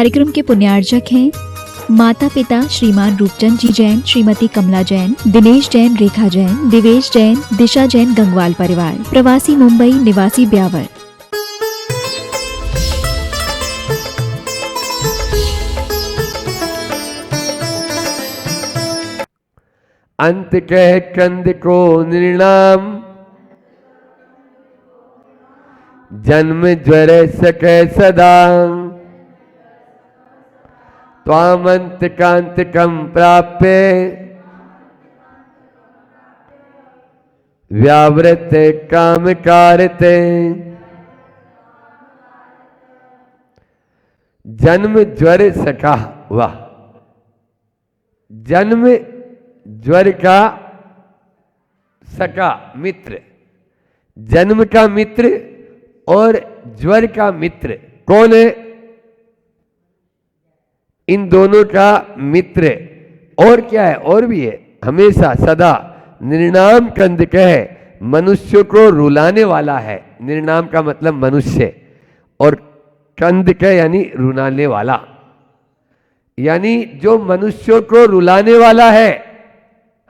कार्यक्रम के पुण्यार्जक हैं माता पिता श्रीमान रूपचंद जी जैन, श्रीमती कमला जैन, दिनेश जैन, रेखा जैन, दिवेश जैन, दिशा जैन, गंगवाल परिवार, प्रवासी मुंबई, निवासी ब्यावर। अंत कह कंद को निर्णाम, जन्म ज्वर सके सदा, त्वामंत कांतकम प्राप्य, व्यावृत काम कारते। जन्म ज्वर सका, वाह, जन्म ज्वर का सका मित्र, जन्म का मित्र और ज्वर का मित्र कौन है? इन दोनों का मित्र और क्या है? और भी है, हमेशा सदा निर्नाम कंद कह, मनुष्य को रुलाने वाला है। निर्नाम का मतलब मनुष्य, और कंद कह यानी रुलाने वाला, यानी जो मनुष्यों को रुलाने वाला है,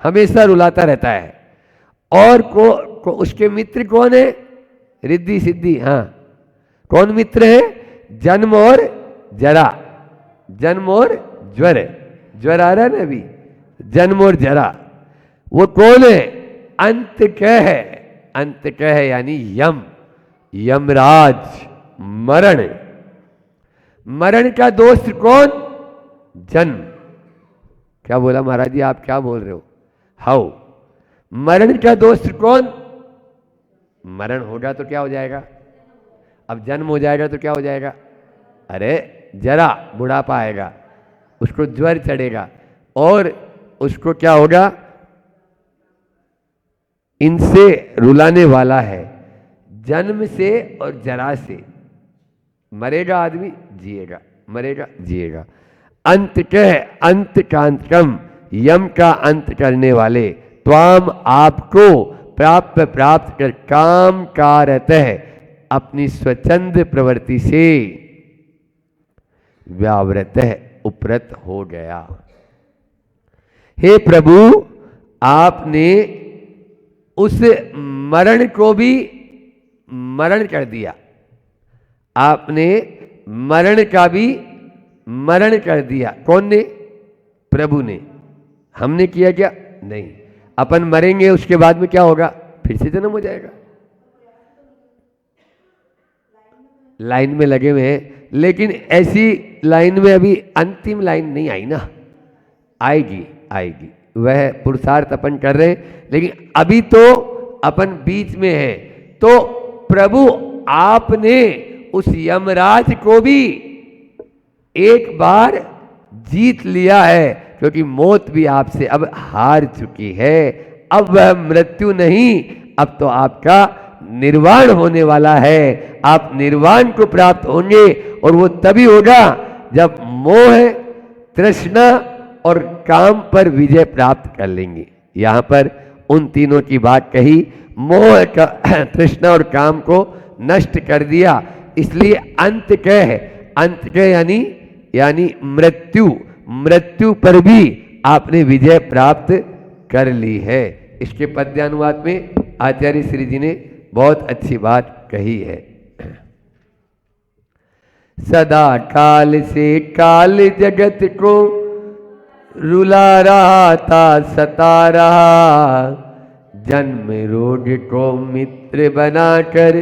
हमेशा रुलाता रहता है। और उसके मित्र कौन है? रिद्धि सिद्धि। हाँ, कौन मित्र है? जन्म और जरा, जन्म और ज्वर, ज्वर आ रहा है ना अभी, जन्म और जरा, वो कौन है? अंत कह है, अंत कह है यानी यम, यमराज, मरण। मरण का दोस्त कौन? जन्म। क्या बोला महाराज जी, आप क्या बोल रहे हो? हाउ, मरण का दोस्त कौन? मरण होगा तो क्या हो जाएगा? अब जन्म हो जाएगा तो क्या हो जाएगा? अरे जरा, बुढ़ापा आएगा, उसको ज्वर चढ़ेगा, और उसको क्या होगा? इनसे रुलाने वाला है, जन्म से और जरा से। मरेगा आदमी, जिएगा, मरेगा, जिएगा। अंत कह अंत कांतकम, यम का अंत करने वाले, त्वाम आपको प्राप्त प्राप्त कर, काम कारतः अपनी स्वच्छंद प्रवृत्ति से, व्यावृतः उपरत हो गया। हे प्रभु, आपने उस मरण को भी मरण कर दिया, आपने मरण का भी मरण कर दिया। कौन ने? प्रभु ने। हमने किया क्या? नहीं। अपन मरेंगे, उसके बाद में क्या होगा? फिर से जन्म हो जाएगा। लाइन में लगे हुए हैं, लेकिन ऐसी लाइन में अभी अंतिम लाइन नहीं आई ना, आएगी, आएगी। वह पुरुषार्थ अपन कर रहे हैं, लेकिन अभी तो अपन बीच में है। तो प्रभु आपने उस यमराज को भी एक बार जीत लिया है, क्योंकि मौत भी आपसे अब हार चुकी है। अब वह मृत्यु नहीं, अब तो आपका निर्वाण होने वाला है। आप निर्वाण को प्राप्त होंगे, और वो तभी होगा जब मोह, तृष्णा और काम पर विजय प्राप्त कर लेंगे। यहाँ पर उन तीनों की बात कही, मोह, तृष्णा और काम को नष्ट कर दिया, इसलिए अंत कह है। अंत कह यानी मृत्यु, मृत्यु पर भी आपने विजय प्राप्त कर ली है। इसके पद्यानुवाद में आचार्य श्री जी ने बहुत अच्छी बात कही है। सदा काल से काल जगत को रुला रहा था, सता रहा, जन्म रोग को मित्र बनाकर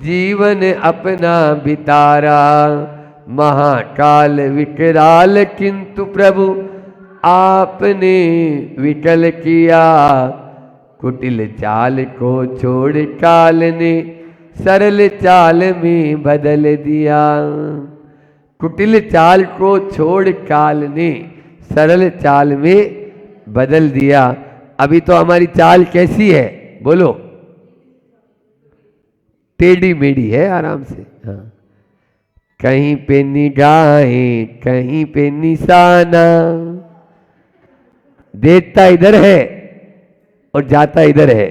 जीवन अपना बिता रहा। महाकाल विकराल किंतु प्रभु आपने विकल किया, कुटिल चाल को छोड़ काल ने सरल चाल में बदल दिया। कुटिल चाल को छोड़ काल ने सरल चाल में बदल दिया। अभी तो हमारी चाल कैसी है? बोलो, टेढ़ी मेढ़ी है, आराम से। हाँ, कहीं पे निगाहें, कहीं पे निशाना, देखता इधर है और जाता इधर है,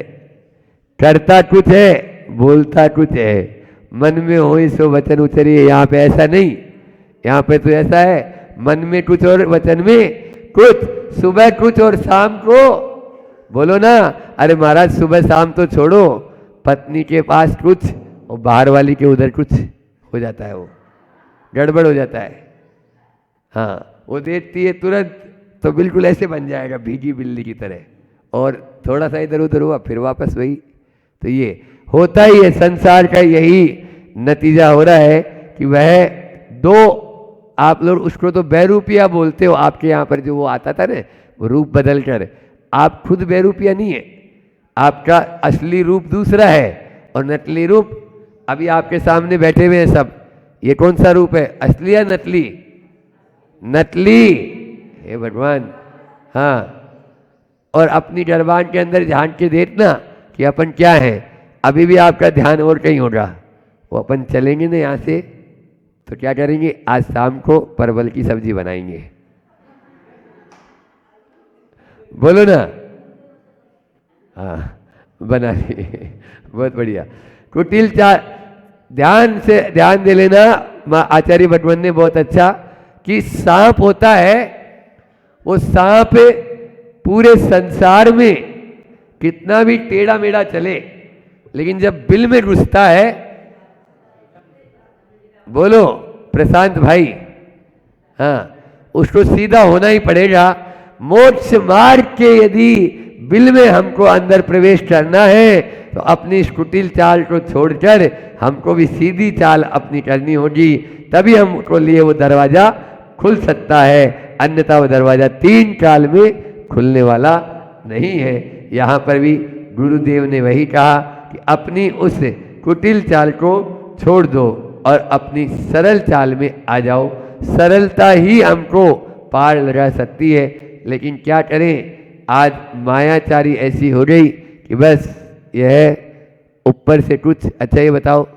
करता कुछ है, बोलता कुछ है। मन में हो सो वचन उचरिए, यहाँ पे ऐसा नहीं। यहाँ पे तो ऐसा है, मन में कुछ और वचन में कुछ, सुबह कुछ और शाम को बोलो ना। अरे महाराज सुबह शाम तो छोड़ो, पत्नी के पास कुछ और बाहर वाली के उधर कुछ हो जाता है, वो गड़बड़ हो जाता है। हाँ, वो देखती है तुरंत तो बिल्कुल ऐसे बन जाएगा भीगी बिल्ली की तरह, और थोड़ा सा इधर उधर हुआ फिर वापस वही। तो ये होता ही है, संसार का यही नतीजा हो रहा है कि वह दो, आप लोग उसको तो बैरूपिया बोलते हो, आपके यहाँ पर जो वो आता था ना, वो रूप बदल कर, आप खुद बैरूपिया नहीं है, आपका असली रूप दूसरा है, और नकली रूप अभी आपके सामने बैठे हुए हैं सब। ये कौन सा रूप है, असली या नकली? नकली, हे भगवान। हाँ, और अपनी दरबार के अंदर झांक के देखना कि अपन क्या है। अभी भी आपका ध्यान और कहीं होगा। वो अपन चलेंगे ना यहाँ से, तो क्या करेंगे, आज शाम को परवल की सब्जी बनाएंगे, बोलो ना। हाँ, बना ली, बहुत बढ़िया। कुटिल चाल, ध्यान से ध्यान दे लेना। आचार्य भगवान ने बहुत अच्छा कि सांप होता है, वो सांप पूरे संसार में कितना भी टेढ़ा मेढ़ा चले, लेकिन जब बिल में घुसता है, बोलो प्रशांत भाई, हाँ, उसको सीधा होना ही पड़ेगा। मोक्ष मार्ग के यदि बिल में हमको अंदर प्रवेश करना है, तो अपनी इस कुटिल चाल को छोड़कर हमको भी सीधी चाल अपनी करनी होगी, तभी हमको लिए वो दरवाजा खुल सकता है। अन्यथा वो दरवाजा 3 काल में खुलने वाला नहीं है। यहाँ पर भी गुरुदेव ने वही कहा कि अपनी उस कुटिल चाल को छोड़ दो और अपनी सरल चाल में आ जाओ। सरलता ही हमको पार लगा सकती है। लेकिन क्या करें, आज मायाचारी ऐसी हो गई कि बस यह ऊपर से कुछ। अच्छा ये बताओ,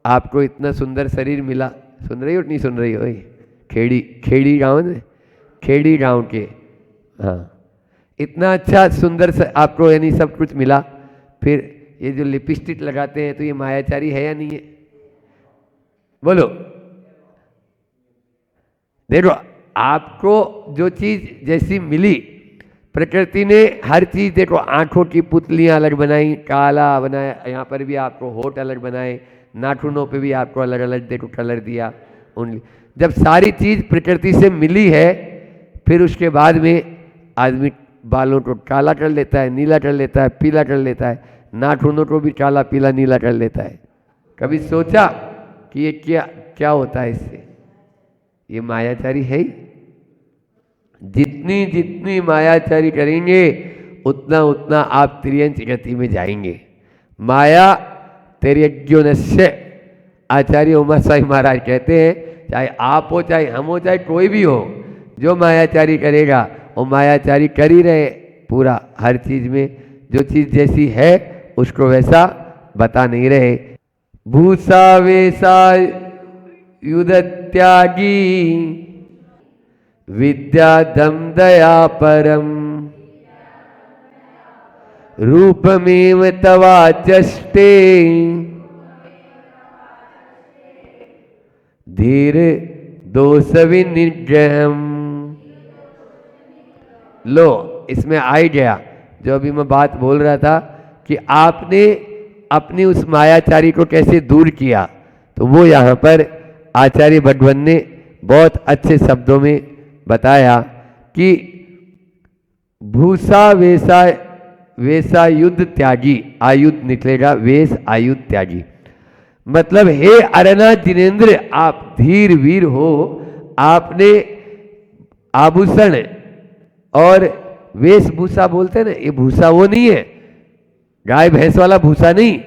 आपको इतना सुंदर शरीर मिला, सुन रही हो नहीं सुन रही हो? खेड़ी गाँव में, खेड़ी गाँव के, हाँ, इतना अच्छा सुंदर आपको यानी सब कुछ मिला, फिर ये जो लिपस्टिक लगाते हैं, तो ये मायाचारी है या नहीं है? बोलो। देखो, आपको जो चीज जैसी मिली, प्रकृति ने हर चीज, देखो आंखों की पुतलियां अलग बनाई, काला बनाया, यहाँ पर भी आपको होठ अलग बनाए, नाखूनों पे भी आपको अलग अलग देखो कलर दिया। ओनली जब सारी चीज प्रकृति से मिली है, फिर उसके बाद में आदमी बालों को काला कर लेता है, नीला कर लेता है, पीला कर लेता है, नाखूनों को भी काला पीला नीला कर लेता है। कभी सोचा कि ये क्या क्या होता है इससे? ये मायाचारी है ही। जितनी जितनी मायाचारी करेंगे, उतना उतना आप त्रियंच गति में जाएंगे। माया तिर्यज्ञोनस्य, आचार्य उमा साई महाराज कहते हैं, चाहे आप हो, चाहे हम हो, चाहे कोई भी हो, जो मायाचारी करेगा वो मायाचारी कर ही रहे पूरा हर चीज में। जो चीज जैसी है उसको वैसा बता नहीं रहे। भूसा वेसा युध त्यागी, विद्या दम दया परम, रूपमेव तवाचष्टे, धीर दोष विनिग्रहम। लो, इसमें आ ही गया जो अभी मैं बात बोल रहा था कि आपने अपनी उस मायाचारी को कैसे दूर किया। तो वो यहाँ पर आचार्य भगवान ने बहुत अच्छे शब्दों में बताया कि भूसा वेसा वेसा युद्ध त्यागी, आयुध निकलेगा, वेश आयुध त्यागी। मतलब हे अरनाथ जिनेन्द्र, आप धीर वीर हो, आपने आभूषण और वेशभूषा बोलते हैं ना, ये भूसा वो नहीं है, गाय भैंस वाला भूसा नहीं,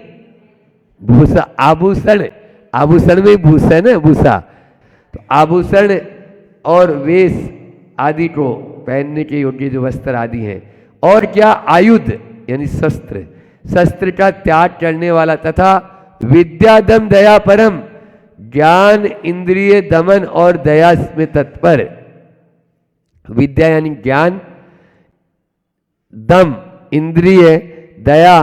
भूसा आभूषण, आभूषण में भूसा है ना, भूसा। तो आभूषण और वेश आदि को पहनने के योग्य जो वस्त्र आदि हैं, और क्या आयुध यानी शस्त्र, शस्त्र का त्याग करने वाला, तथा विद्या दम दया परम, ज्ञान इंद्रिय दमन और दया में तत्पर। विद्या यानी ज्ञान, दम इंद्रिय, दया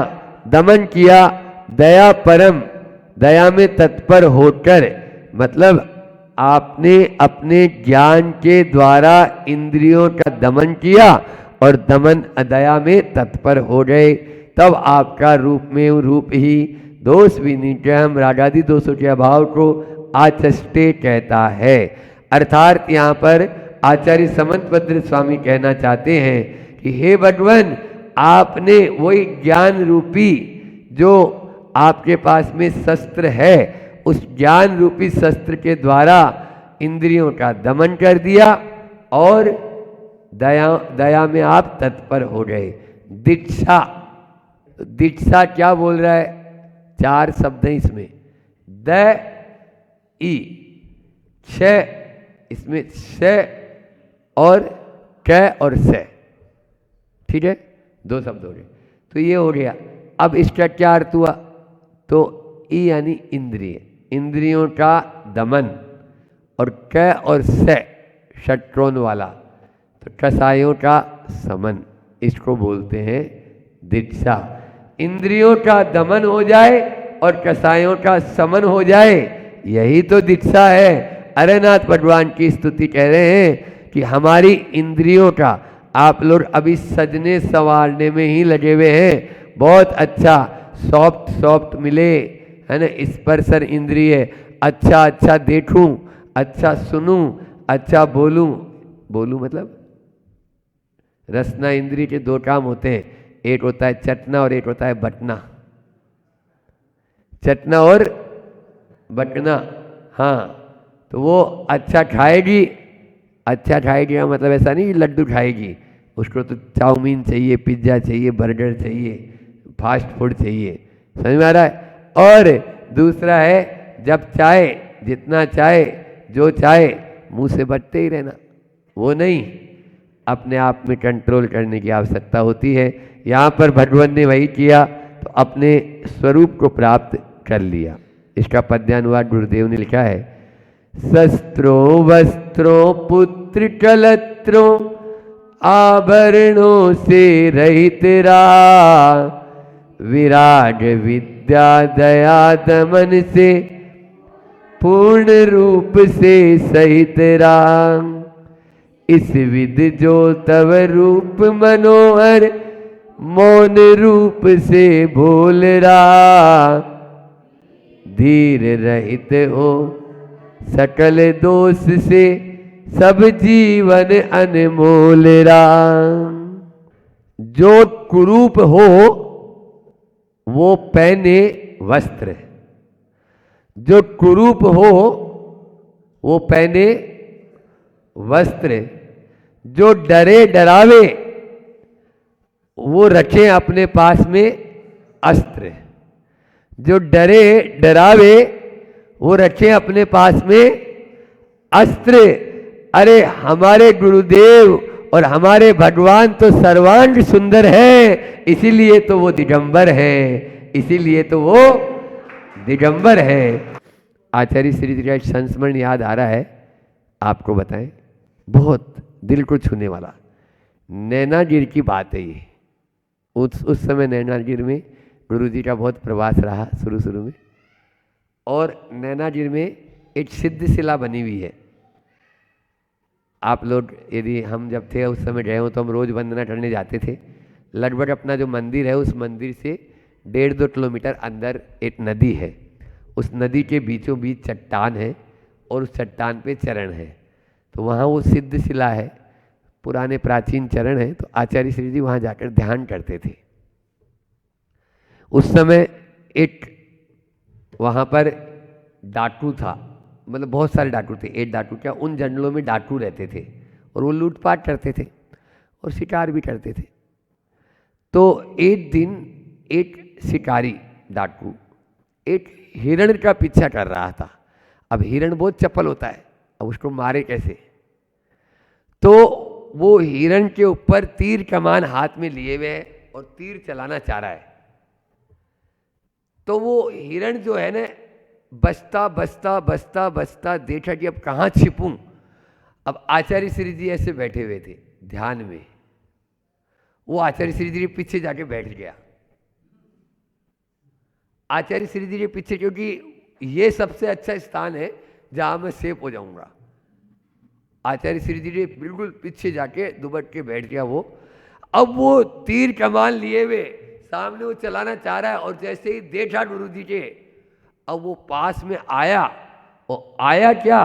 दमन किया, दया परम, दया में तत्पर होकर, मतलब आपने अपने ज्ञान के द्वारा इंद्रियों का दमन किया और दमन दया में तत्पर हो गए, तब आपका रूप में रूप ही दोष विनिचयम रागादि दोषों के अभाव को आचष्टे कहता है। अर्थात यहाँ पर आचार्य समंतभद्र स्वामी कहना चाहते हैं कि हे भगवान, आपने वही ज्ञान रूपी जो आपके पास में शस्त्र है, उस ज्ञान रूपी शस्त्र के द्वारा इंद्रियों का दमन कर दिया और दया में आप तत्पर हो गए। दीक्षा, दीक्षा क्या बोल रहा है? 4 शब्द हैं इसमें, द ई छ, इसमें स और क और से, ठीक है, 2 शब्द हो गए। तो ये हो गया। अब इसका क्या अर्थ हुआ? तो ई यानी इंद्रिय, इंद्रियों का दमन, और क और से षट्रोन वाला, तो कसायों का समन, इसको बोलते हैं दीक्षा। इंद्रियों का दमन हो जाए और कसायों का समन हो जाए, यही तो दीक्षा है। अरेनाथ भगवान की स्तुति कह रहे हैं कि हमारी इंद्रियों का, आप लोग अभी सजने संवारने में ही लगे हुए हैं, बहुत अच्छा सॉफ्ट सॉफ्ट मिले, है ना, स्पर्शर इंद्रिय, अच्छा अच्छा देखूं, अच्छा सुनूं, अच्छा बोलूं, बोलूं मतलब रसना इंद्रिय के 2 काम होते हैं, एक होता है चटना और एक होता है बटना। चटना और बटना, हाँ, तो वो अच्छा खाएगी, अच्छा खाएगी का मतलब ऐसा नहीं कि लड्डू खाएगी, उसको तो चाउमीन चाहिए, पिज्ज़ा चाहिए, बर्गर चाहिए, फास्ट फूड चाहिए, समझ में आ रहा है। और दूसरा है जब चाहे, जितना चाहे, जो चाहे, मुंह से बटते ही रहना, वो नहीं, अपने आप में कंट्रोल करने की आवश्यकता होती है। यहाँ पर भगवान ने वही किया, तो अपने स्वरूप को प्राप्त कर लिया। इसका पद्यानुवाद गुरुदेव ने लिखा है, शस्त्रों वस्त्रों पुत्र कलत्रों आभरणों से रहित रहा, विराग विद्या दया दमन से पूर्ण रूप से सहित रहा। इस विध जो तव रूप मनोहर मौन रूप से भोल रहा, धीर रहित हो सकल दोष से सब जीवन अनमोल राम। जो कुरूप हो वो पहने वस्त्र, जो कुरूप हो वो पहने वस्त्र, जो डरे डरावे वो रखे अपने पास में अस्त्र, जो डरे डरावे वो रखे अपने पास में अस्त्र। अरे हमारे गुरुदेव और हमारे भगवान तो सर्वांग सुंदर है, इसीलिए तो वो दिगंबर है, इसीलिए तो वो दिगंबर है। आचार्य श्री जी का एक संस्मरण याद आ रहा है, आपको बताएं, बहुत दिल को छूने वाला। नैनागिर की बात है ये। उस समय नैनागिर में गुरु जी का बहुत प्रवास रहा शुरू शुरू में, और नैनागिर में एक सिद्ध शिला बनी हुई है। आप लोग यदि हम जब थे उस समय गए हो तो हम रोज़ वंदना करने जाते थे। लगभग अपना जो मंदिर है उस मंदिर से 1.5-2 किलोमीटर अंदर एक नदी है, उस नदी के बीचों बीच चट्टान है और उस चट्टान पे चरण है, तो वहाँ वो सिद्ध शिला है, पुराने प्राचीन चरण है। तो आचार्य श्री जी वहाँ जाकर ध्यान करते थे। उस समय एक वहाँ पर डाकू था, मतलब बहुत सारे डाकू थे, एक डाकू क्या, उन जंगलों में डाकू रहते थे और वो लूटपाट करते थे और शिकार भी करते थे। तो एक दिन एक शिकारी डाकू एक हिरण का पीछा कर रहा था। अब हिरण बहुत चपल होता है, अब उसको मारे कैसे? तो वो हिरण के ऊपर तीर कमान हाथ में लिए हुए है और तीर चलाना चाह रहा है। तो वो हिरण जो है ना, बचता बचता बचता बचता देखा कि अब कहाँ छिपूं। अब आचार्य श्री जी ऐसे बैठे हुए थे ध्यान में, वो आचार्य श्री जी के पीछे जाके बैठ गया। आचार्य श्री जी के पीछे, क्योंकि ये सबसे अच्छा स्थान है जहां मैं सेफ हो जाऊंगा। आचार्य श्री जी बिल्कुल पीछे जाके दुबट के बैठ गया वो। अब वो तीर कमान लिए हुए सामने वो चलाना चाह रहा है, और जैसे ही देखा गुरु जी के, अब वो पास में आया, और आया क्या,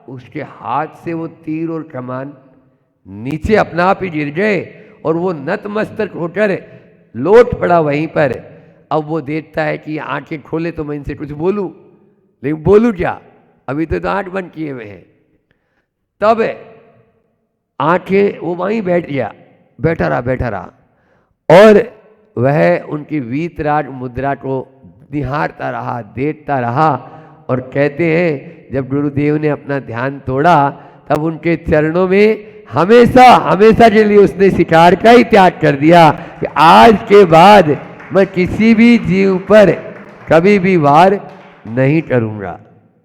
उसके हाथ से वो तीर और कमान नीचे अपना आप ही गिर गए, और वो नतमस्तक होकर लौट पड़ा वहीं पर। अब वो देखता है कि आंखें खोले तो मैं इनसे कुछ बोलूं, लेकिन बोलूं क्या, अभी तो आंख बंद किए हुए हैं। तब आंखें, वो वहीं बैठ गया, बैठा रहा, और वह उनकी वीतराग मुद्रा को निहारता रहा, देखता रहा। और कहते हैं जब गुरुदेव ने अपना ध्यान तोड़ा, तब उनके चरणों में हमेशा हमेशा के लिए उसने शिकार का ही त्याग कर दिया कि आज के बाद मैं किसी भी जीव पर कभी भी वार नहीं करूँगा।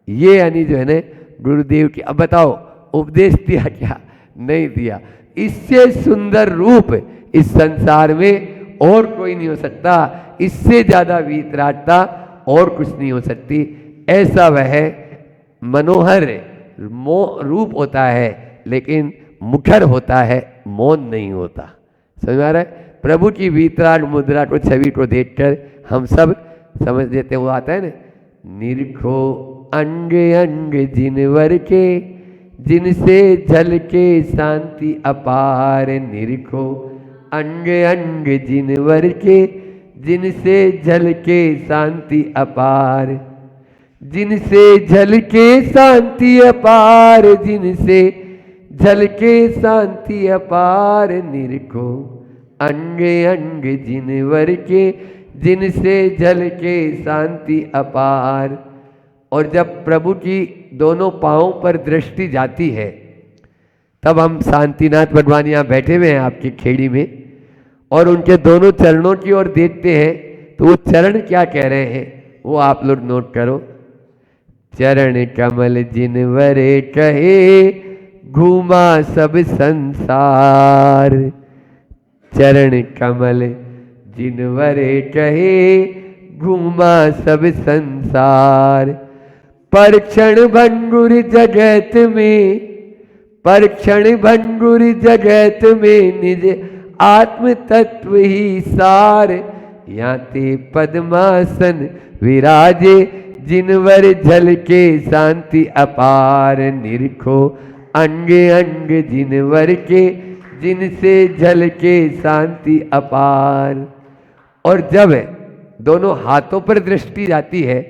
ये यानी जो है ना गुरुदेव की। अब बताओ उपदेश दिया क्या, नहीं दिया। इससे सुंदर रूप इस संसार में और कोई नहीं हो सकता, इससे ज़्यादा वीतरागता और कुछ नहीं हो सकती। ऐसा वह मनोहर रूप होता है, लेकिन मुखर होता है, मौन नहीं होता। समझ आ रहा है? प्रभु की वीतराग मुद्रा को, छवि को देखकर हम सब समझ लेते हैं। वो आता है ना, निरखो अंग अंग जिनवर के, जिनसे झलके शांति अपार। निरखो अंग अंग जिनवर के, जिनसे झलके शांति अपार। जिनसे झलके शांति अपार, जिनसे झलके शांति अपार। निरखो अंग अंग जिनवर के, जिनसे झलके शांति अपार। और जब प्रभु की दोनों पांवों पर दृष्टि जाती है, तब हम शांतिनाथ भगवान यहाँ बैठे हुए हैं आपकी खेड़ी में, और उनके दोनों चरणों की ओर देखते हैं, तो वो चरण क्या कह रहे हैं वो आप लोग नोट करो। चरण कमल जिनवरे कहे, घूमा सब संसार। चरण कमल जिनवरे कहे, घूमा सब संसार। परक्षण भंगुर जगत में, परक्षण भंगुर जगत में, निज आत्म तत्व ही सार। याते पद्मासन विराजे, जिनवर झलके शांति अपार। निरखो अंग अंग जिनवर के, जिनसे झलके शांति अपार। और जब दोनों हाथों पर दृष्टि जाती है,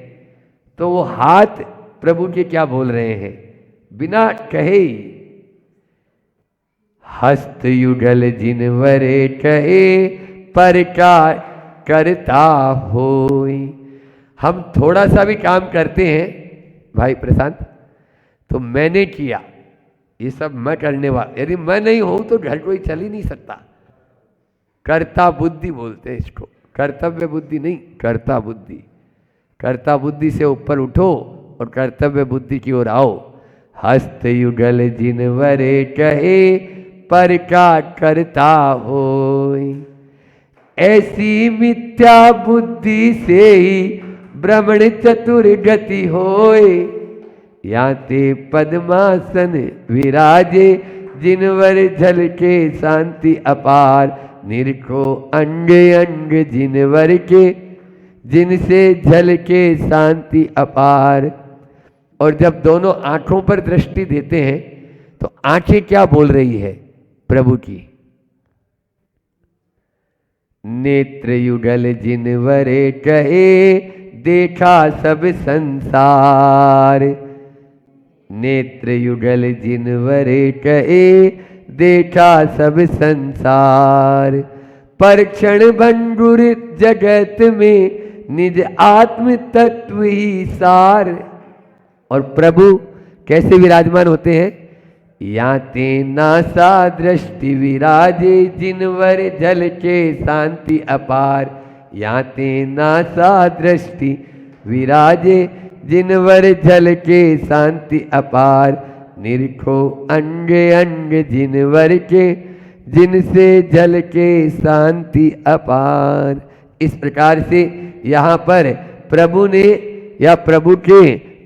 तो वो हाथ प्रभु के क्या बोल रहे हैं बिना कहे ही। हस्त युगल जिनवरे कहे, पर का करता होई। हम थोड़ा सा भी काम करते हैं भाई प्रशांत, तो मैंने किया, ये सब मैं करने वाला, यदि मैं नहीं हूं तो घर कोई चल ही नहीं सकता। कर्ता बुद्धि बोलते हैं इसको, कर्तव्य बुद्धि नहीं, कर्ता बुद्धि। कर्ता बुद्धि से ऊपर उठो और कर्तव्य बुद्धि की ओर आओ। हस्त युगल जिनवरे कहे, पर का करता होई। ऐसी मिथ्या बुद्धि से ही भ्रमण चतुर गति होए। याते पद्मासन विराजे, जिनवर झलके शांति अपार। निरखो अंग अंग जिनवर के, जिनसे झलके शांति अपार। और जब दोनों आंखों पर दृष्टि देते हैं, तो आंखें क्या बोल रही है प्रभु की। नेत्र युगल जिनवरे कहे, देखा सब संसार। नेत्र युगल जिनवरे कहे, देखा सब संसार। परक्षण भंगुर जगत में, निज आत्म तत्व ही सार। और प्रभु कैसे विराजमान होते हैं। याते नासा दृष्टि विराजे, जिनवर झलके शांति अपार। याते नासा दृष्टि विराजे, जिनवर झलके शांति अपार। निरखो अंग अंग जिनवर के, जिनसे झलके शांति अपार। इस प्रकार से यहाँ पर प्रभु ने या प्रभु के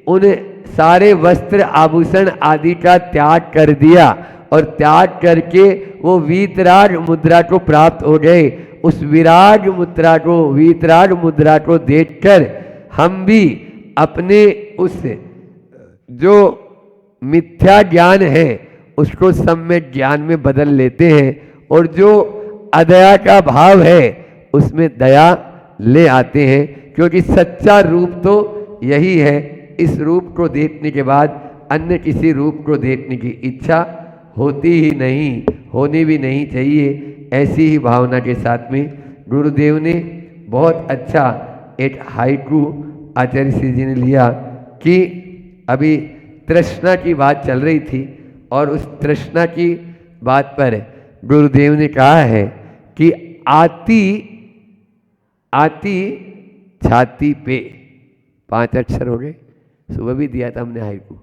उन सारे वस्त्र आभूषण आदि का त्याग कर दिया और त्याग करके वो वीतराग मुद्रा को प्राप्त हो गए। उस वीतराग मुद्रा को देखकर हम भी अपने उस जो मिथ्या ज्ञान है उसको सम्यक ज्ञान में बदल लेते हैं और जो अदया का भाव है उसमें दया ले आते हैं, क्योंकि सच्चा रूप तो यही है। इस रूप को देखने के बाद अन्य किसी रूप को देखने की इच्छा होती ही नहीं, होनी भी नहीं चाहिए। ऐसी ही भावना के साथ में गुरुदेव ने बहुत अच्छा एक हाइकू आचार्य श्री जी ने लिया कि अभी तृष्णा की बात चल रही थी और उस तृष्णा की बात पर गुरुदेव ने कहा है कि आती छाती पे, 5 अक्षर हो गए, सुबह भी दिया था हमने हाइकू।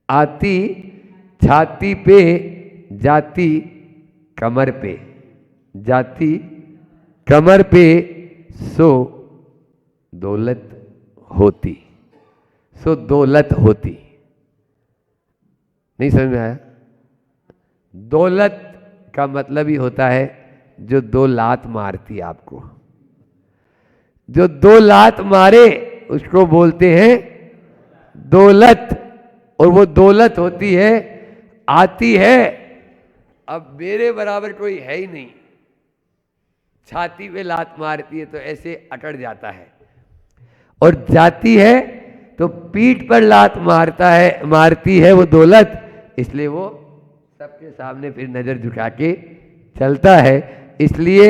आती छाती पे, जाती कमर पे, जाती कमर पे, सो दौलत होती, सो दौलत होती। नहीं समझ में आया? दौलत का मतलब ही होता है जो 2 लात मारती आपको, जो 2 लात मारे उसको बोलते हैं दौलत। और वो दौलत होती है, आती है। अब मेरे बराबर कोई है ही नहीं, छाती पे लात मारती है तो ऐसे अकड़ जाता है, और जाती है तो पीठ पर लात मारती है वो दौलत। इसलिए वो सबके सामने फिर नजर झुका के चलता है। इसलिए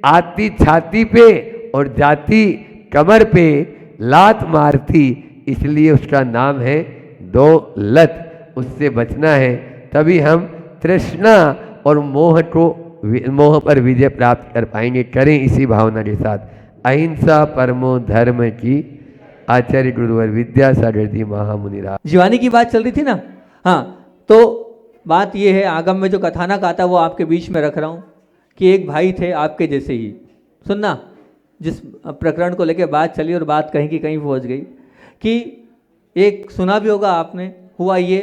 आती छाती पे और जाती कमर पे लात मारती, इसलिए उसका नाम है दौलत। उससे बचना है, तभी हम तृष्णा और मोह पर विजय प्राप्त कर पाएंगे। करें इसी भावना के साथ। अहिंसा परमो धर्म की, आचार्य गुरुवर विद्यासागर जी महामुनि राज। जीवानी की बात चल रही थी ना। हाँ, तो बात ये है, आगम में जो कथानक आता है वो आपके बीच में रख रहा हूँ कि एक भाई थे आपके जैसे ही। सुनना, जिस प्रकरण को लेकर बात चली और बात कहीं की कहीं पहुँच गई कि एक सुना भी होगा आपने, हुआ ये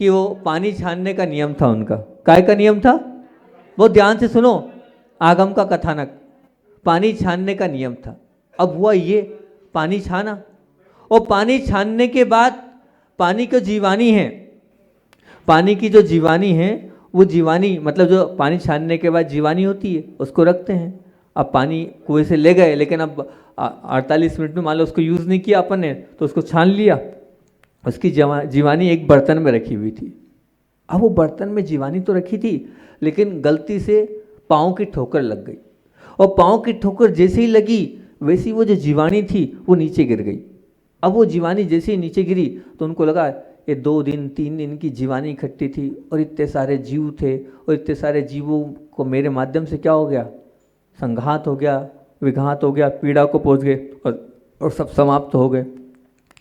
कि वो पानी छानने का नियम था उनका। काय का नियम था? वो ध्यान से सुनो, आगम का कथानक, पानी छानने का नियम था। अब हुआ ये, पानी छाना, और पानी छानने के बाद पानी का जीवानी है, पानी की जो जीवानी है वो जीवानी मतलब जो पानी छानने के बाद जीवानी होती है उसको रखते हैं। अब पानी कुएं से ले गए, लेकिन अब 48 मिनट में मान लो उसको यूज़ नहीं किया अपन ने, तो उसको छान लिया। उसकी जीवानी एक बर्तन में रखी हुई थी। अब वो बर्तन में जीवानी तो रखी थी, लेकिन गलती से पाँव की ठोकर लग गई, और पाँव की ठोकर जैसे ही लगी वैसी वो जो जीवानी थी वो नीचे गिर गई। अब वो जीवानी जैसे ही नीचे गिरी तो उनको लगा ये 2 दिन 3 दिन की जीवानी इकट्ठी थी, और इतने सारे जीव थे, और इतने सारे जीवों को मेरे माध्यम से क्या हो गया, संघात हो गया, विघात हो गया, पीड़ा को पहुँच गए, और सब समाप्त हो गए।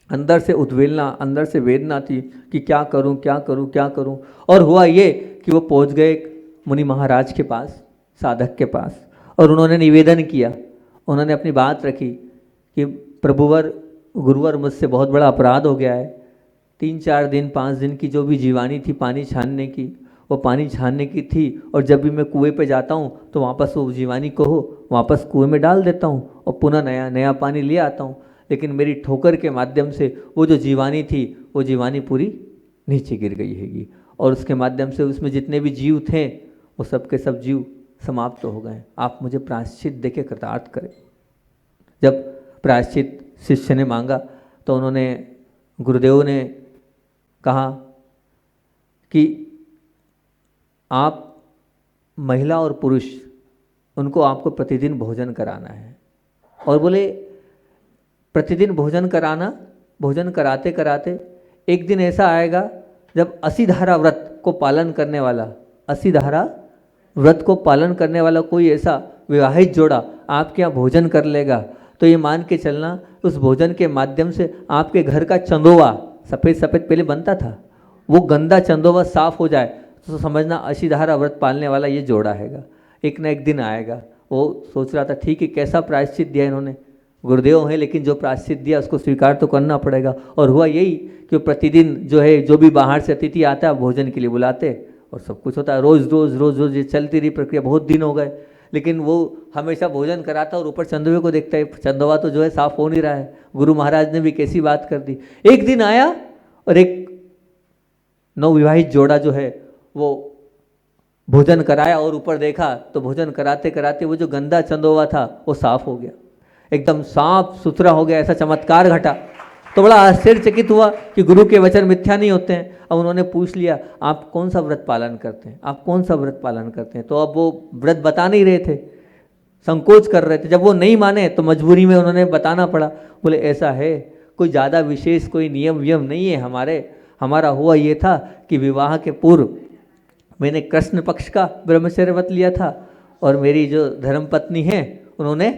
अंदर से उद्वेलना, अंदर से वेदना थी कि क्या करूं क्या करूं क्या करूं। और हुआ ये कि वो पहुंच गए मुनि महाराज के पास, साधक के पास, और उन्होंने निवेदन किया, उन्होंने अपनी बात रखी कि प्रभुवर गुरुवर मुझसे बहुत बड़ा अपराध हो गया है। 3-4 दिन 5 दिन की जो भी जीवानी थी पानी छानने की, वो पानी छानने की थी, और जब भी मैं कुएं पे जाता हूँ तो वापस वो जीवानी को वापस कुएं में डाल देता हूँ और पुनः नया पानी ले आता हूँ। लेकिन मेरी ठोकर के माध्यम से वो जो जीवानी थी वो जीवानी पूरी नीचे गिर गई हैगी, और उसके माध्यम से उसमें जितने भी जीव थे वो सब के सब जीव समाप्त हो गए। आप मुझे प्रायश्चित देके कृतार्थ करें। जब प्रायश्चित शिष्य ने मांगा तो उन्होंने, गुरुदेव ने कहा कि आप महिला और पुरुष उनको आपको प्रतिदिन भोजन कराना है, और बोले प्रतिदिन भोजन कराना, भोजन कराते कराते एक दिन ऐसा आएगा जब 80 धारा व्रत को पालन करने वाला, 80 धारा व्रत को पालन करने वाला कोई ऐसा विवाहित जोड़ा आपके यहाँ भोजन कर लेगा, तो ये मान के चलना उस भोजन के माध्यम से आपके घर का चंदोवा, सफ़ेद सफ़ेद पहले बनता था, वो गंदा चंदोवा साफ हो जाए, तो समझना 80 धारा व्रत पालने वाला ये जोड़ा हैगा। एक ना एक दिन आएगा। वो सोच रहा था ठीक है, कैसा प्रायश्चित दिया इन्होंने, गुरुदेव हैं, लेकिन जो प्रायश्चित दिया उसको स्वीकार तो करना पड़ेगा। और हुआ यही कि प्रतिदिन जो है, जो भी बाहर से अतिथि आता है भोजन के लिए बुलाते और सब कुछ होता है। रोज़ रोज़ रोज़ रोज़ ये चलती रही प्रक्रिया, बहुत दिन हो गए, लेकिन वो हमेशा भोजन कराता और ऊपर चंदवे को देखता है, चंदवा तो जो है साफ हो नहीं रहा है। गुरु महाराज ने भी कैसी बात कर दी। एक दिन आया और एक नवविवाहित जोड़ा जो है वो भोजन कराया और ऊपर देखा तो भोजन कराते कराते वो जो गंदा चंदोवा था वो साफ हो गया, एकदम साफ सुथरा हो गया, ऐसा चमत्कार घटा। तो बड़ा आश्चर्यचकित हुआ कि गुरु के वचन मिथ्या नहीं होते हैं। अब उन्होंने पूछ लिया, आप कौन सा व्रत पालन करते हैं, आप कौन सा व्रत पालन करते हैं। तो अब वो व्रत बता नहीं रहे थे, संकोच कर रहे थे। जब वो नहीं माने तो मजबूरी में उन्होंने बताना पड़ा। बोले ऐसा है, कोई ज़्यादा विशेष कोई नियम वियम नहीं है हमारा हुआ ये था कि विवाह के पूर्व मैंने कृष्ण पक्ष का ब्रह्मचर्य व्रत लिया था और मेरी जो धर्मपत्नी है उन्होंने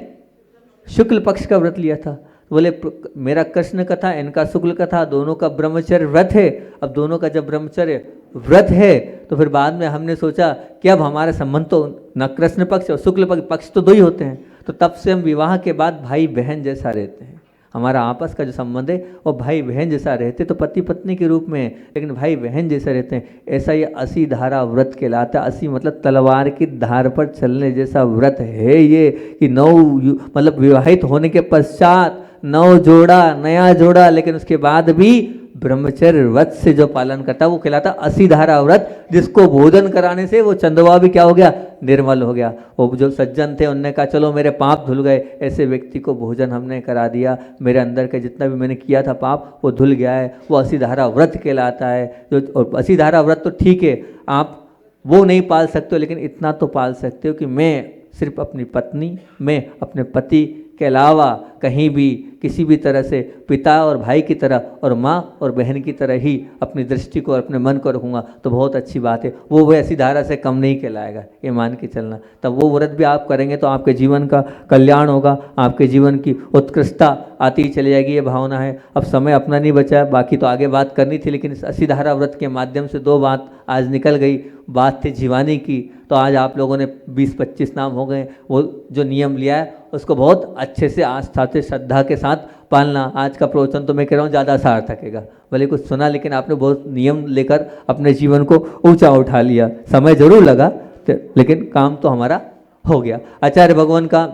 शुक्ल पक्ष का व्रत लिया था। बोले मेरा कृष्ण कथा, इनका शुक्ल कथा, दोनों का ब्रह्मचर्य व्रत है। अब दोनों का जब ब्रह्मचर्य व्रत है तो फिर बाद में हमने सोचा कि अब हमारा संबंध तो न कृष्ण पक्ष और शुक्ल पक्ष तो दो ही होते हैं, तो तब से हम विवाह के बाद भाई बहन जैसा रहते हैं। हमारा आपस का जो संबंध है वो भाई बहन जैसा रहते, तो पति पत्नी के रूप में है, लेकिन भाई बहन जैसा रहते हैं। ऐसा ये 80 धारा व्रत कहलाता है। 80 मतलब तलवार की धार पर चलने जैसा व्रत है ये, कि मतलब विवाहित होने के पश्चात 9 जोड़ा, नया जोड़ा, लेकिन उसके बाद भी ब्रह्मचर्य व्रत से जो पालन करता है वो कहलाता 80 धारा व्रत, जिसको भोजन कराने से वो चंदवा भी क्या हो गया, निर्मल हो गया। वो जो सज्जन थे उनने कहा चलो मेरे पाप धुल गए, ऐसे व्यक्ति को भोजन हमने करा दिया, मेरे अंदर का जितना भी मैंने किया था पाप वो धुल गया है। वो 80 धारा व्रत कहलाता है। जो 80 धारा व्रत तो ठीक है, आप वो नहीं पाल सकते हो, लेकिन इतना तो पाल सकते हो कि मैं सिर्फ अपनी पत्नी, मैं अपने पति के अलावा कहीं भी किसी भी तरह से पिता और भाई की तरह और माँ और बहन की तरह ही अपनी दृष्टि को और अपने मन को रखूँगा, तो बहुत अच्छी बात है। वो ऐसी धारा से कम नहीं कहलाएगा, ये मान के चलना। तब वो व्रत भी आप करेंगे तो आपके जीवन का कल्याण होगा, आपके जीवन की उत्कृष्टता आती ही चली जाएगी, ये भावना है। अब समय अपना नहीं बचा है, बाकी तो आगे बात करनी थी, लेकिन इस 80 धारा व्रत के माध्यम से 2 बात आज निकल गई। बात थी जीवानी की, तो आज आप लोगों ने 20-25 नाम हो गए। वो जो नियम लिया है उसको बहुत अच्छे से आस्था से श्रद्धा के साथ पालना। आज का प्रवचन तो मैं कह रहा हूँ ज़्यादा सार्थक है, भले कुछ सुना, लेकिन आपने बहुत नियम लेकर अपने जीवन को ऊंचा उठा लिया। समय जरूर लगा लेकिन काम तो हमारा हो गया। आचार्य भगवान का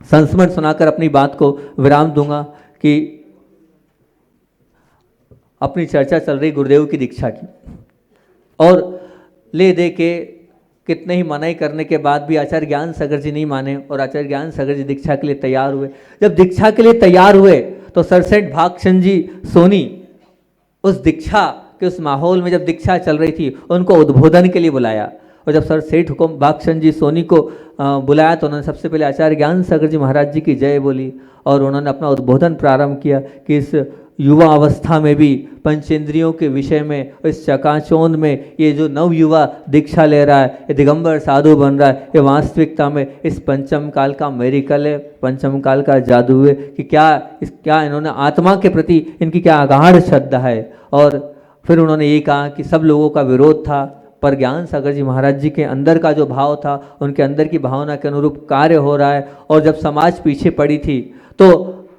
संस्मरण सुनाकर अपनी बात को विराम दूंगा कि अपनी चर्चा चल रही गुरुदेव की दीक्षा की, और ले दे के कितने ही मनाही करने के बाद भी आचार्य ज्ञान सागर जी नहीं माने, और आचार्य ज्ञान सागर जी दीक्षा के लिए तैयार हुए। जब दीक्षा के लिए तैयार हुए तो सरसेठ भागचंद जी सोनी उस दीक्षा के उस माहौल में, जब दीक्षा चल रही थी, उनको उद्बोधन के लिए बुलाया। और जब सरसेठ भागचंद जी सोनी को बुलाया तो उन्होंने सबसे पहले आचार्य ज्ञान सागर जी महाराज जी की जय बोली, और उन्होंने अपना उद्बोधन प्रारंभ किया कि इस युवा अवस्था में भी पंचेंद्रियों के विषय में, इस चकाचौंध में, ये जो नव युवा दीक्षा ले रहा है, ये दिगंबर साधु बन रहा है, ये वास्तविकता में इस पंचम काल का मेरिकल है, पंचम काल का जादू है कि क्या इन्होंने आत्मा के प्रति इनकी क्या अगाढ़ श्रद्धा है। और फिर उन्होंने ये कहा कि सब लोगों का विरोध था, पर ज्ञान सागर जी महाराज जी के अंदर का जो भाव था, उनके अंदर की भावना के अनुरूप कार्य हो रहा है। और जब समाज पीछे पड़ी थी, तो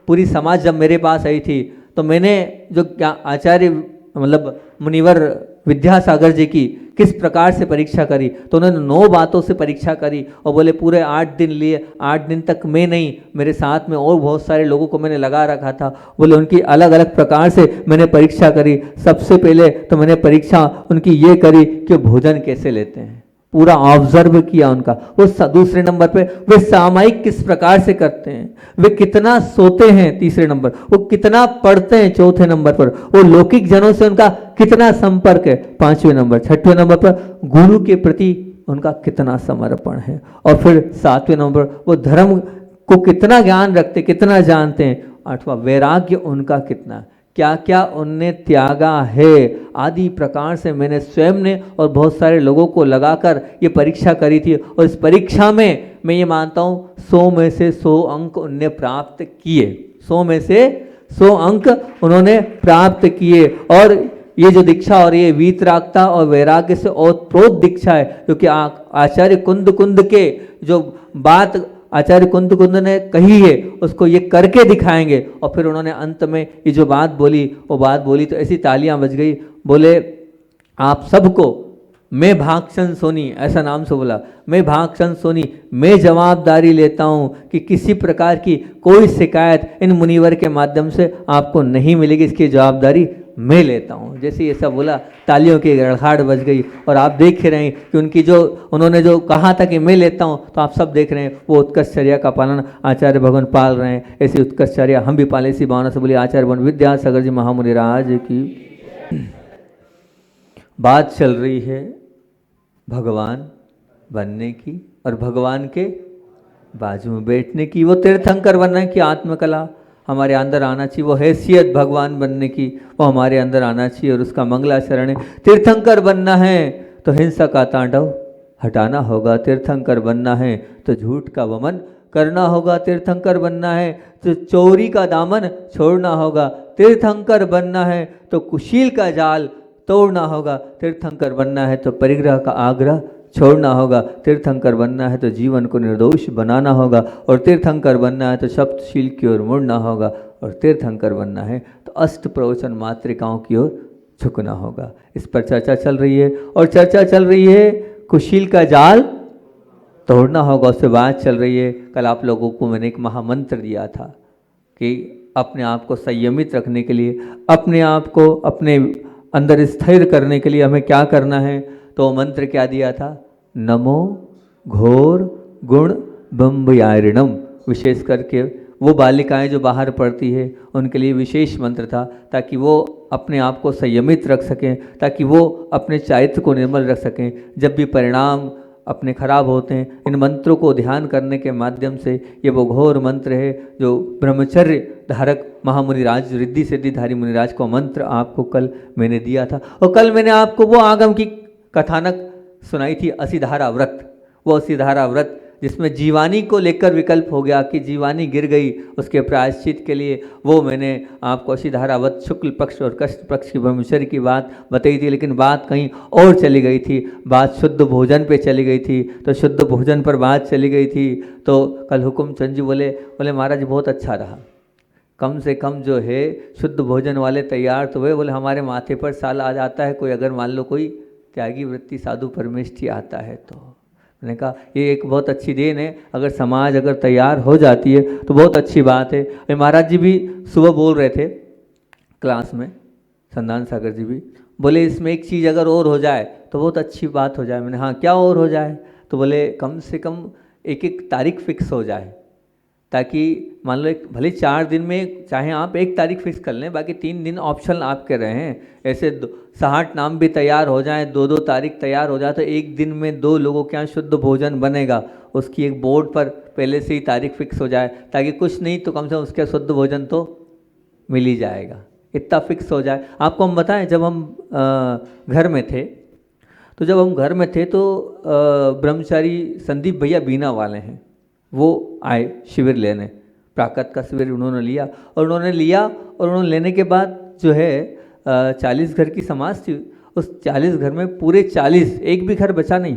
पूरी समाज जब मेरे पास आई थी, तो मैंने जो आचार्य मतलब मुनिवर विद्यासागर जी की किस प्रकार से परीक्षा करी, तो उन्होंने 9 बातों से परीक्षा करी और बोले पूरे 8 दिन लिए। 8 दिन तक मैं नहीं, मेरे साथ में और बहुत सारे लोगों को मैंने लगा रखा था। बोले उनकी अलग अलग प्रकार से मैंने परीक्षा करी। सबसे पहले तो मैंने परीक्षा उनकी ये करी कि भोजन कैसे लेते हैं, पूरा ऑब्जर्व किया उनका। वो दूसरे नंबर पे वे सामायिक किस प्रकार से करते हैं, वे कितना सोते हैं, तीसरे नंबर वो कितना पढ़ते हैं, चौथे नंबर पर वो लौकिक जनों से उनका कितना संपर्क है, 5वें नंबर। 6वें नंबर पर गुरु के प्रति उनका कितना समर्पण है, और फिर 7वें नंबर वो धर्म को कितना ज्ञान रखते, कितना जानते हैं। 8वां वैराग्य उनका कितना, क्या क्या उनने त्यागा है, आदि प्रकार से मैंने स्वयं ने और बहुत सारे लोगों को लगाकर ये परीक्षा करी थी। और इस परीक्षा में मैं ये मानता हूँ 100 में से 100 अंक उनने प्राप्त किए, 100 में से 100 अंक उन्होंने प्राप्त किए। और ये जो दीक्षा और ये वीतरागता और वैराग्य से ओतप्रोत दीक्षा है, क्योंकि आचार्य कुंद के जो बात आचार्य कुंद ने कही है उसको ये करके दिखाएंगे। और फिर उन्होंने अंत में ये जो बात बोली वो बात बोली तो ऐसी तालियां बज गई। बोले आप सबको मैं भागशन सोनी, ऐसा नाम से बोला, मैं भागशन सोनी, मैं जवाबदारी लेता हूँ कि किसी प्रकार की कोई शिकायत इन मुनिवर के माध्यम से आपको नहीं मिलेगी, इसकी जवाबदारी मैं लेता हूँ। जैसे ये सब बोला तालियों की गड़गड़ाहट बज गई। और आप देख रहे हैं कि उनकी जो उन्होंने जो कहा था कि मैं लेता हूँ, तो आप सब देख रहे हैं वो उत्कर्षचर्या का पालन आचार्य भगवान पाल रहे हैं। ऐसी उत्कर्षचर्या हम भी पाले। इसी भावना से बोलिए आचार्य भगवान विद्यासागर जी महामुनि राज की। बात चल रही है भगवान बनने की और भगवान के बाजू में बैठने की, वो तीर्थंकर बनने की आत्मकला हमारे अंदर आना चाहिए। वो हैसियत भगवान बनने की वो हमारे अंदर आना चाहिए और उसका मंगलाचरण है। तीर्थंकर बनना है तो हिंसा का तांडव हटाना होगा। तीर्थंकर बनना है तो झूठ का वमन करना होगा। तीर्थंकर बनना है तो चोरी का दामन छोड़ना होगा। तीर्थंकर बनना है तो कुशील का जाल तोड़ना होगा। तीर्थंकर बनना है तो परिग्रह का आग्रह छोड़ना होगा। तीर्थंकर बनना है तो जीवन को निर्दोष बनाना होगा। और तीर्थंकर बनना है तो सप्तशील की ओर मुड़ना होगा। और तीर्थंकर बनना है तो अष्ट प्रवचन मातृकाओं की ओर झुकना होगा। इस पर चर्चा चल रही है। और चर्चा चल रही है कुशील का जाल तोड़ना होगा, उससे बात चल रही है। कल आप लोगों को मैंने एक महामंत्र दिया था कि अपने आप को संयमित रखने के लिए, अपने आप को अपने अंदर स्थिर करने के लिए हमें क्या करना है। तो मंत्र क्या दिया था? नमो घोर गुण बम्बयारिणम। विशेष करके वो बालिकाएं जो बाहर पढ़ती है उनके लिए विशेष मंत्र था, ताकि वो अपने आप को संयमित रख सकें, ताकि वो अपने चारित्र को निर्मल रख सकें। जब भी परिणाम अपने खराब होते हैं, इन मंत्रों को ध्यान करने के माध्यम से, ये वो घोर मंत्र है जो ब्रह्मचर्य धारक महामुनि राज रिद्धि सिद्धिधारी मुनिराज को मंत्र आपको कल मैंने दिया था। और कल मैंने आपको वो आगम की कथानक सुनाई थी, असीधारा व्रत। वो असीधारा व्रत जिसमें जीवानी को लेकर विकल्प हो गया कि जीवानी गिर गई, उसके प्रायश्चित के लिए वो मैंने आपको असीधारा व्रत शुक्ल पक्ष और कष्ट पक्ष की ब्रह्मचर्य की बात बताई थी। लेकिन बात कहीं और चली गई थी, बात शुद्ध भोजन पे चली गई थी। तो शुद्ध भोजन पर बात चली गई थी। तो कल हुकुम चंद जी बोले महाराज बहुत अच्छा रहा, कम से कम जो है शुद्ध भोजन वाले तैयार तो हुए। बोले हमारे माथे पर साल आ जाता है कोई, अगर मान लो कोई त्यागी वृत्ति साधु परमेष्ठी आता है तो। मैंने कहा ये एक बहुत अच्छी देन है, अगर समाज अगर तैयार हो जाती है तो बहुत अच्छी बात है। महाराज जी भी सुबह बोल रहे थे क्लास में, संधान सागर जी भी बोले इसमें एक चीज़ अगर और हो जाए तो बहुत अच्छी बात हो जाए। मैंने हाँ क्या और हो जाए? तो बोले कम से कम एक एक तारीख फिक्स हो जाए, ताकि मान लो एक भले 4 दिन में चाहे आप एक तारीख फिक्स कर लें, बाकी 3 दिन ऑप्शनल आपके रहे हैं। ऐसे 60 नाम भी तैयार हो जाएं, 2-2 तारीख तैयार हो जाए तो एक दिन में 2 लोगों के यहाँ शुद्ध भोजन बनेगा। उसकी एक बोर्ड पर पहले से ही तारीख फिक्स हो जाए, ताकि कुछ नहीं तो कम से कम उसका शुद्ध भोजन तो मिल ही जाएगा। इतना फिक्स हो जाए। आपको हम बताएं, जब हम घर में थे तो ब्रह्मचारी संदीप भैया बीना वाले हैं, वो आए शिविर लेने, प्राकत का शिविर उन्होंने लिया। और उन्होंने लेने के बाद जो है 40 घर की समाज थी। उस 40 घर में पूरे 40, एक भी घर बचा नहीं,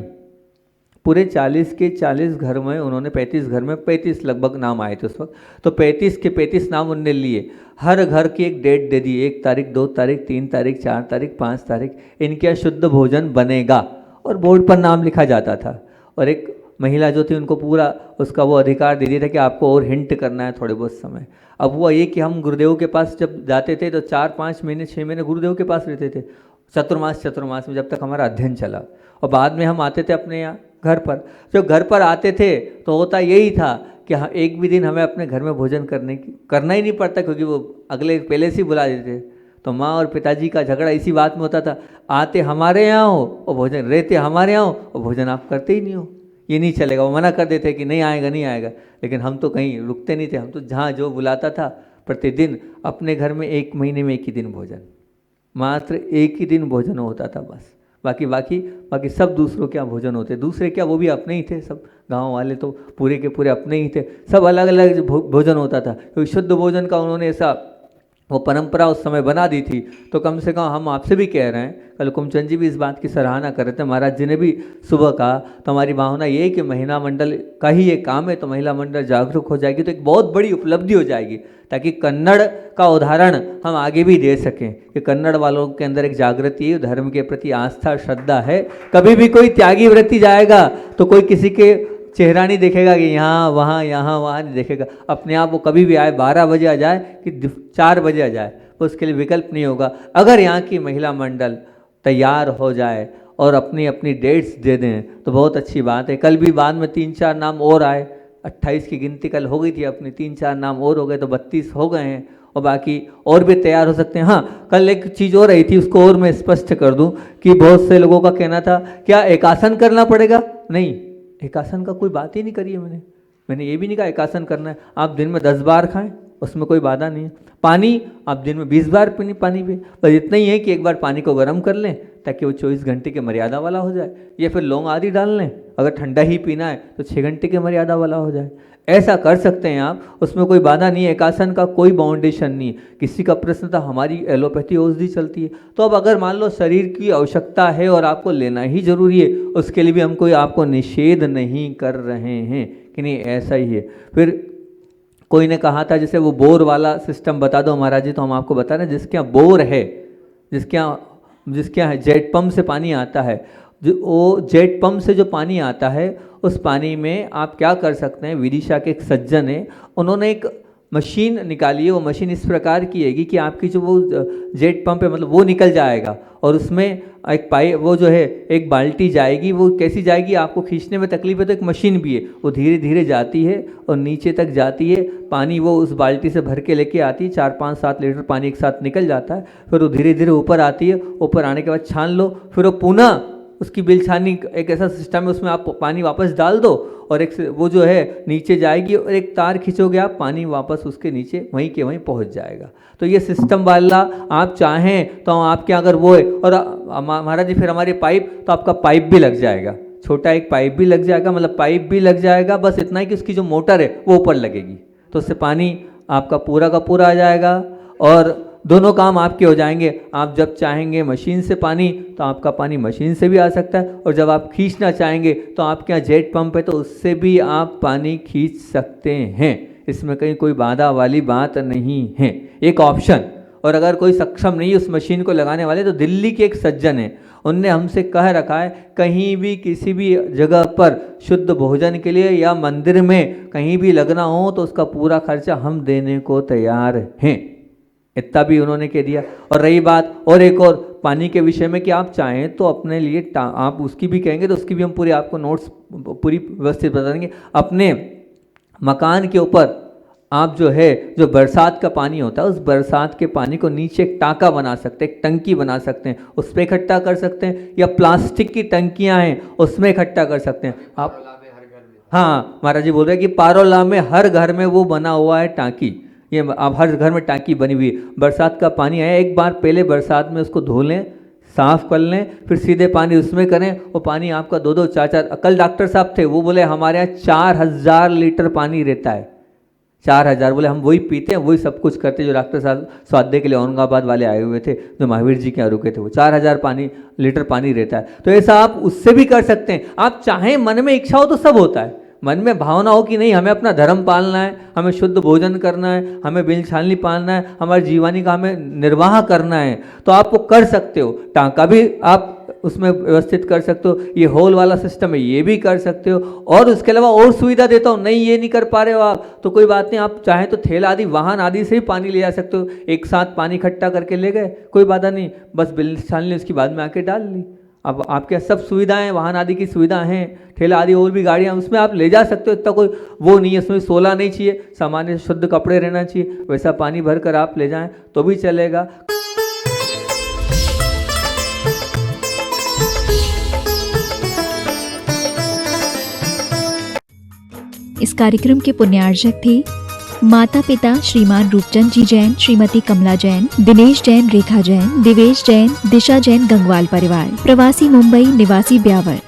पूरे 40 के 40 घर में उन्होंने 35 घर में 35 लगभग नाम आए थे उस वक्त। तो 35 के 35 नाम उनने लिए। हर घर की एक डेट दे दी, 1 तारीख, 2 तारीख, 3 तारीख, 4 तारीख, 5 तारीख इनके यहाँ शुद्ध भोजन बनेगा। और बोर्ड पर नाम लिखा जाता था। और एक महिला जो थी उनको पूरा उसका वो अधिकार दे दिया था कि आपको और हिंट करना है थोड़े बहुत समय। अब हुआ ये कि हम गुरुदेव के पास जब जाते थे तो 4-5 महीने 6 महीने गुरुदेव के पास रहते थे, चतुर्मास में, जब तक हमारा अध्ययन चला। और बाद में हम आते थे अपने यहाँ घर पर। जब घर पर आते थे तो होता यही था कि हाँ एक भी दिन हमें अपने घर में भोजन करना ही नहीं पड़ता, क्योंकि वो पहले से ही बुला देते। तो माँ और पिताजी का झगड़ा इसी बात में होता था, आते हमारे यहाँ हो और भोजन, रहते हमारे यहाँ हो और भोजन आप करते ही नहीं हो, ये नहीं चलेगा। वो मना कर देते कि नहीं आएगा। लेकिन हम तो कहीं रुकते नहीं थे, हम तो जहाँ जो बुलाता था प्रतिदिन अपने घर में 1 महीने में 1 ही दिन भोजन, मात्र 1 ही दिन भोजन होता था बस। बाकी सब दूसरों के यहाँ भोजन होते। दूसरे क्या, वो भी अपने ही थे, सब गांव वाले तो पूरे के पूरे अपने ही थे। सब अलग अलग भोजन होता था, क्योंकि शुद्ध भोजन का उन्होंने ऐसा वो परंपरा उस समय बना दी थी। तो कम से कम हम आपसे भी कह रहे हैं, कल हुकुमचंद जी भी इस बात की सराहना कर रहे थे, महाराज जी ने भी सुबह कहा, तो हमारी भावना ये है कि महिला मंडल का ही ये काम है, तो महिला मंडल जागरूक हो जाएगी तो एक बहुत बड़ी उपलब्धि हो जाएगी, ताकि कन्नड़ का उदाहरण हम आगे भी दे सकें कि कन्नड़ वालों के अंदर एक जागृति है, धर्म के प्रति आस्था श्रद्धा है। कभी भी कोई त्यागी व्रती जाएगा तो कोई किसी के चेहरा नहीं देखेगा कि यहाँ वहाँ नहीं देखेगा, अपने आप वो कभी भी आए, 12 बजे आ जाए कि 4 बजे आ जाए, उसके लिए विकल्प नहीं होगा। अगर यहाँ की महिला मंडल तैयार हो जाए और अपनी अपनी डेट्स दे दें तो बहुत अच्छी बात है। कल भी बाद में 3-4 नाम और आए, 28 की गिनती कल हो गई थी अपनी, 3-4 नाम और हो गए तो 32 हो गए हैं, और बाकी और भी तैयार हो सकते हैं। हाँ, कल एक चीज़ और रही थी, उसको और मैं स्पष्ट कर दूं कि बहुत से लोगों का कहना था क्या एकासन करना पड़ेगा? नहीं, एकासन का कोई बात ही नहीं करी है मैंने ये भी नहीं कहा एकासन करना है। आप दिन में 10 बार खाएं, उसमें कोई बाधा नहीं है। पानी आप दिन में 20 बार पानी पिए, बस इतना ही है कि एक बार पानी को गर्म कर लें ताकि वो 24 घंटे के मर्यादा वाला हो जाए, या फिर लौंग आदि डाल लें, अगर ठंडा ही पीना है तो 6 घंटे के मर्यादा वाला हो जाए। ऐसा कर सकते हैं आप, उसमें कोई बाधा नहीं है, एकासन का कोई बाउंडेशन नहीं है। किसी का प्रश्न था हमारी एलोपैथी औषधि चलती है, तो अब अगर मान लो शरीर की आवश्यकता है और आपको लेना ही जरूरी है, उसके लिए भी हम कोई आपको निषेध नहीं कर रहे हैं कि नहीं ऐसा ही है। फिर कोई ने कहा था जैसे वो बोर वाला सिस्टम बता दो महाराज जी, तो हम आपको बता रहे हैं जिसके यहाँ बोर है, जिसके यहाँ जेट पंप से पानी आता है, जो वो जेट पंप से जो पानी आता है उस पानी में आप क्या कर सकते हैं, विदिशा के एक सज्जन है, उन्होंने एक मशीन निकाली है। वो मशीन इस प्रकार की है कि आपकी जो वो जेट पंप है मतलब वो निकल जाएगा, और उसमें एक पाइप, वो जो है एक बाल्टी जाएगी, वो कैसी जाएगी आपको खींचने में तकलीफ है तो एक मशीन भी है, वो धीरे धीरे जाती है और नीचे तक जाती है, पानी वो उस बाल्टी से भर के लेके आती है, 4-5-7 लीटर पानी एक साथ निकल जाता है, फिर वो धीरे धीरे ऊपर आती है, ऊपर आने के बाद छान लो, फिर वो पुनः उसकी बिल छानी एक ऐसा सिस्टम है, उसमें आप पानी वापस डाल दो और एक वो जो है नीचे जाएगी और एक तार खींचोगे आप, पानी वापस उसके नीचे वहीं के वहीं पहुंच जाएगा। तो ये सिस्टम वाला आप चाहें तो आपके अगर वो है, और महाराज जी फिर हमारी पाइप, तो आपका पाइप भी लग जाएगा, छोटा एक पाइप भी लग जाएगा, मतलब पाइप भी लग जाएगा, बस इतना ही कि उसकी जो मोटर है वो ऊपर लगेगी, तो उससे पानी आपका पूरा का पूरा आ जाएगा और दोनों काम आपके हो जाएंगे। आप जब चाहेंगे मशीन से पानी तो आपका पानी मशीन से भी आ सकता है, और जब आप खींचना चाहेंगे तो आपके यहाँ जेट पंप है तो उससे भी आप पानी खींच सकते हैं, इसमें कहीं कोई बाधा वाली बात नहीं है, एक ऑप्शन। और अगर कोई सक्षम नहीं है उस मशीन को लगाने वाले, तो दिल्ली के एक सज्जन हैं, उनने हमसे कह रखा है कहीं भी किसी भी जगह पर शुद्ध भोजन के लिए या मंदिर में कहीं भी लगना हो तो उसका पूरा खर्चा हम देने को तैयार हैं, इतना भी उन्होंने कह दिया। और रही बात और एक और पानी के विषय में कि आप चाहें तो अपने लिए आप उसकी भी कहेंगे तो उसकी भी हम पूरी आपको नोट्स पूरी व्यवस्थित बता देंगे। अपने मकान के ऊपर आप जो है जो बरसात का पानी होता है उस बरसात के पानी को नीचे एक टाँका बना सकते हैं, एक टंकी बना सकते हैं, उस पर इकट्ठा कर सकते हैं, या प्लास्टिक की टंकियाँ हैं उसमें इकट्ठा कर सकते हैं आप। हाँ, महाराज जी बोल रहे हैं कि पारोला में हर घर में वो बना हुआ है टाँकी, ये अब हर घर में टाँकी बनी हुई है। बरसात का पानी आया, एक बार पहले बरसात में उसको धो लें, साफ कर लें, फिर सीधे पानी उसमें करें, वो पानी आपका 2-2 4-4। कल डॉक्टर साहब थे, वो बोले हमारे यहाँ 4000 लीटर पानी रहता है, 4000। बोले हम वही पीते हैं, वही सब कुछ करते हैं। जो डॉक्टर साहब स्वाध्याय के लिए औरंगाबाद वाले आए हुए थे, जो महावीर जी के यहाँ रुके थे, वो 4000 लीटर पानी रहता है। तो ऐसा आप उससे भी कर सकते हैं। आप चाहें, मन में इच्छा हो तो सब होता है, मन में भावना हो कि नहीं हमें अपना धर्म पालना है, हमें शुद्ध भोजन करना है, हमें बिल छाननी पालना है, हमारी जीवनी का हमें निर्वाह करना है, तो आप वो कर सकते हो। टाँका भी आप उसमें व्यवस्थित कर सकते हो, ये होल वाला सिस्टम है ये भी कर सकते हो, और उसके अलावा और सुविधा देता हूँ। नहीं ये नहीं कर पा रहे हो आप तो कोई बात नहीं, आप चाहें तो थैला आदि वाहन आदि से ही पानी ले जा सकते हो, एक साथ पानी इकट्ठा करके ले गए, कोई बाधा नहीं, बस बिल छान ली, उसके बाद में आके डाल ली। अब आपके सब सुविधाएं, वाहन आदि की सुविधा हैं, ठेला आदि और भी गाड़ियां, उसमें आप ले जा सकते हो, इतना कोई वो नहीं है, उसमें 16 नहीं चाहिए, सामान्य शुद्ध कपड़े रहना चाहिए, वैसा पानी भर कर आप ले जाएं तो भी चलेगा। इस कार्यक्रम के पुण्यार्जक थे माता पिता श्रीमान रूपचंद जी जैन, श्रीमती कमला जैन, दिनेश जैन, रेखा जैन, दिवेश जैन, दिशा जैन, गंगवाल परिवार, प्रवासी मुंबई, निवासी ब्यावर।